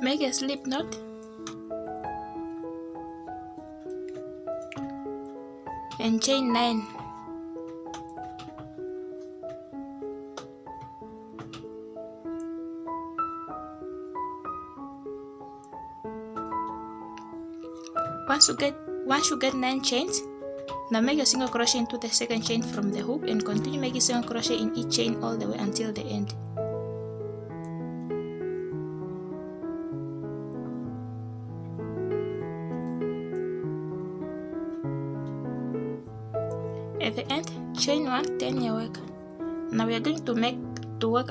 make a slip knot and chain 9. Once you get 9 chains, now make a single crochet into the second chain from the hook and continue making single crochet in each chain all the way until the end. At the end, chain 1, turn your work. Now we are going to work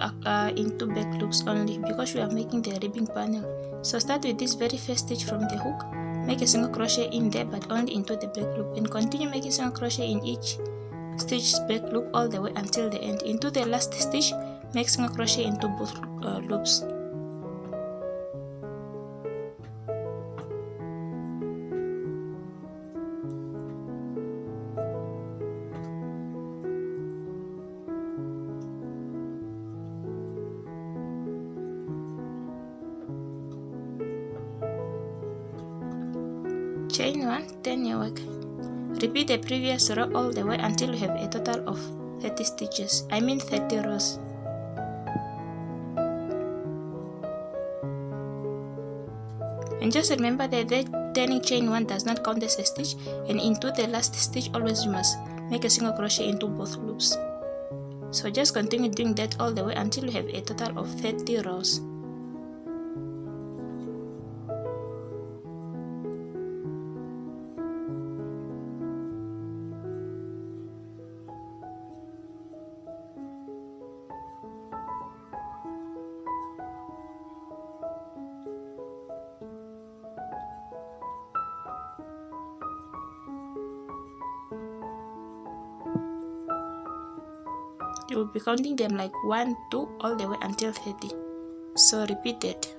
into back loops only because we are making the ribbing panel. So start with this very first stitch from the hook. Make a single crochet in there but only into the back loop and continue making single crochet in each stitch back loop all the way until the end. Into the last stitch, make single crochet into both loops. Chain 1, turn your work. Repeat the previous row all the way until you have a total of 30 stitches. I mean 30 rows. And just remember that turning chain 1 does not count as a stitch, and into the last stitch always you must make a single crochet into both loops. So just continue doing that all the way until you have a total of 30 rows. You will be counting them like 1, 2 all the way until 30. So repeat it.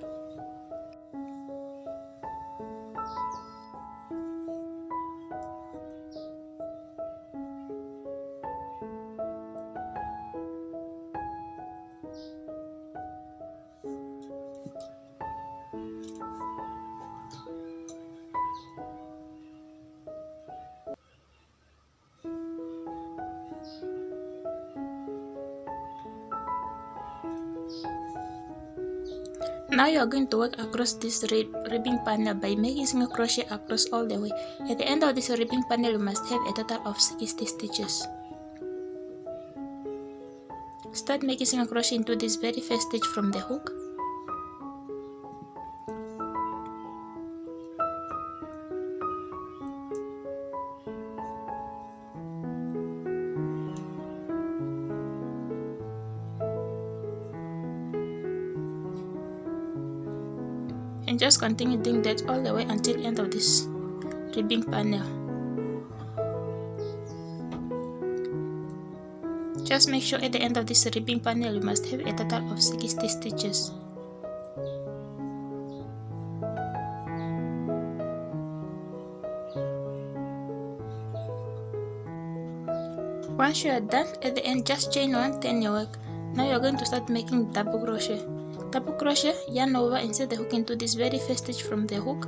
Now you are going to work across this ribbing panel by making single crochet across all the way. At the end of this ribbing panel, you must have a total of 60 stitches. Start making single crochet into this very first stitch from the hook. And just continue doing that all the way until end of this ribbing panel. Just make sure at the end of this ribbing panel you must have a total of 60 stitches. Once you are done, at the end just chain 1, turn your work. Now you are going to start making double crochet. Double crochet, yarn over, insert the hook into this very first stitch from the hook.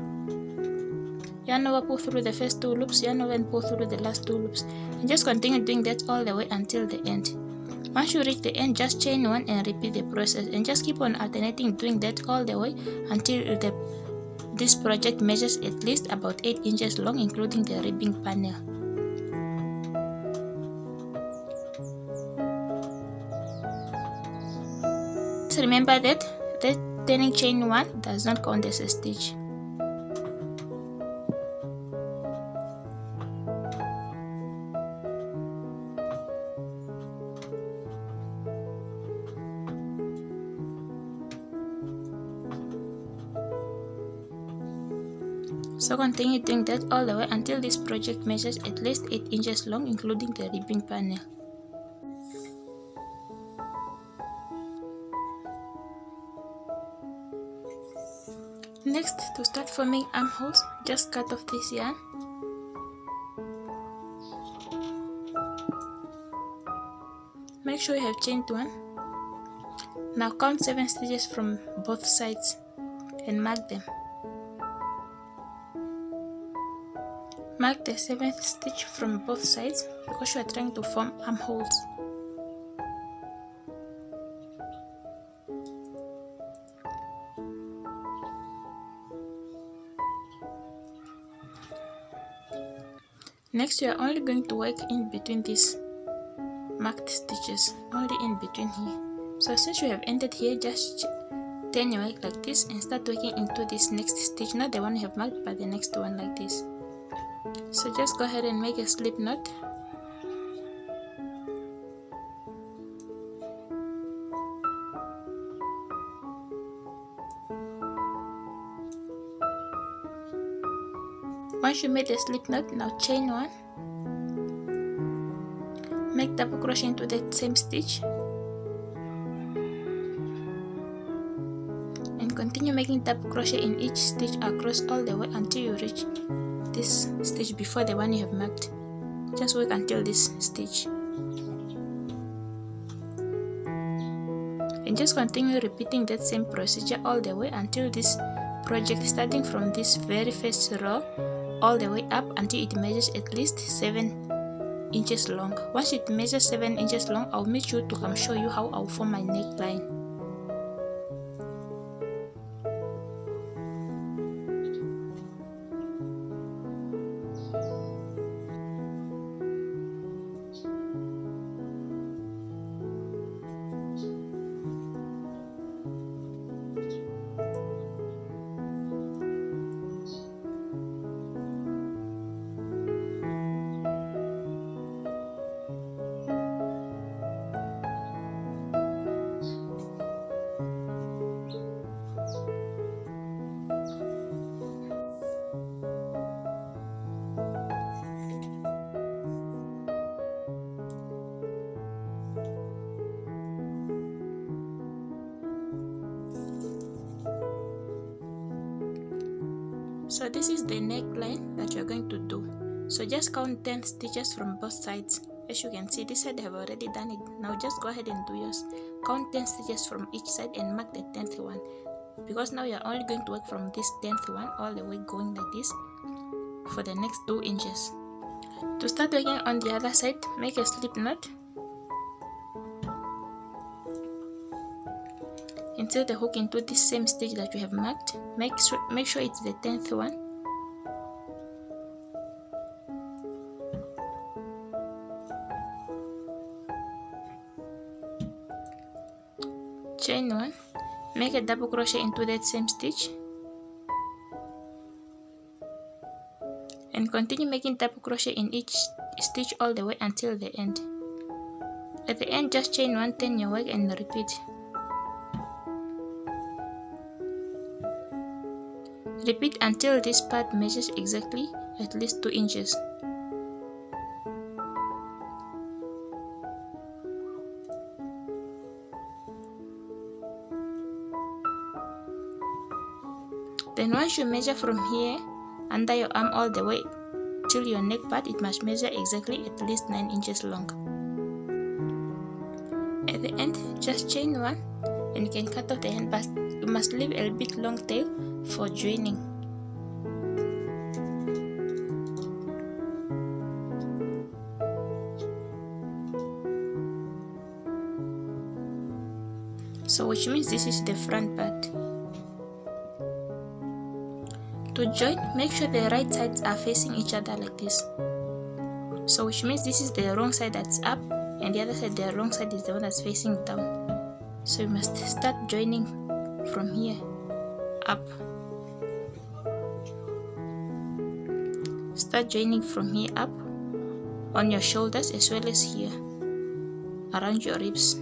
Yarn over, pull through the first 2 loops, yarn over and pull through the last 2 loops, and just continue doing that all the way until the end. Once you reach the end, just chain 1 and repeat the process, and just keep on alternating doing that all the way until this project measures at least about 8 inches long, including the ribbing panel. Just remember that turning chain 1 does not count as a stitch. So continue doing that all the way until this project measures at least 8 inches long, including the ribbing panel. Next, to start forming armholes, just cut off this yarn. Make sure you have chained 1. Now count 7 stitches from both sides, and mark them. Mark the 7th stitch from both sides because you are trying to form armholes. Next, you are only going to work in between these marked stitches, only in between here. So since you have ended here, just turn your work like this and start working into this next stitch, not the one you have marked but the next one like this. So just go ahead and make a slip knot. Once you made a slip knot, now chain one, make double crochet into that same stitch, and continue making double crochet in each stitch across all the way until you reach this stitch before the one you have marked. Just work until this stitch, and just continue repeating that same procedure all the way until this project, starting from this very first row all the way up until it measures at least 7 inches long. Once it measures 7 inches long, I'll make sure to come show you how I'll form my neckline. So this is the neckline that you're going to do. So just count 10 stitches from both sides. As you can see, this side I have already done it. Now just go ahead and do yours. Count 10 stitches from each side and mark the 10th one, because now you're only going to work from this 10th one all the way going like this for the next 2 inches. To start working on the other side, make a slip knot, insert the hook into this same stitch that you have marked. Make sure it's the 10th one. Chain one, make a double crochet into that same stitch, and continue making double crochet in each stitch all the way until the end. At the end, just chain one, turn your work and repeat. Repeat until this part measures exactly at least 2 inches. Then once you measure from here under your arm all the way till your neck part, it must measure exactly at least 9 inches long. At the end, just chain one and you can cut off the end, but you must leave a bit long tail for joining. So which means this is the front part. To join, make sure the right sides are facing each other like this. So which means this is the wrong side that's up, and the other side, the wrong side, is the one that's facing down. So you must start joining from here up. Start joining from here up on your shoulders as well as here around your ribs.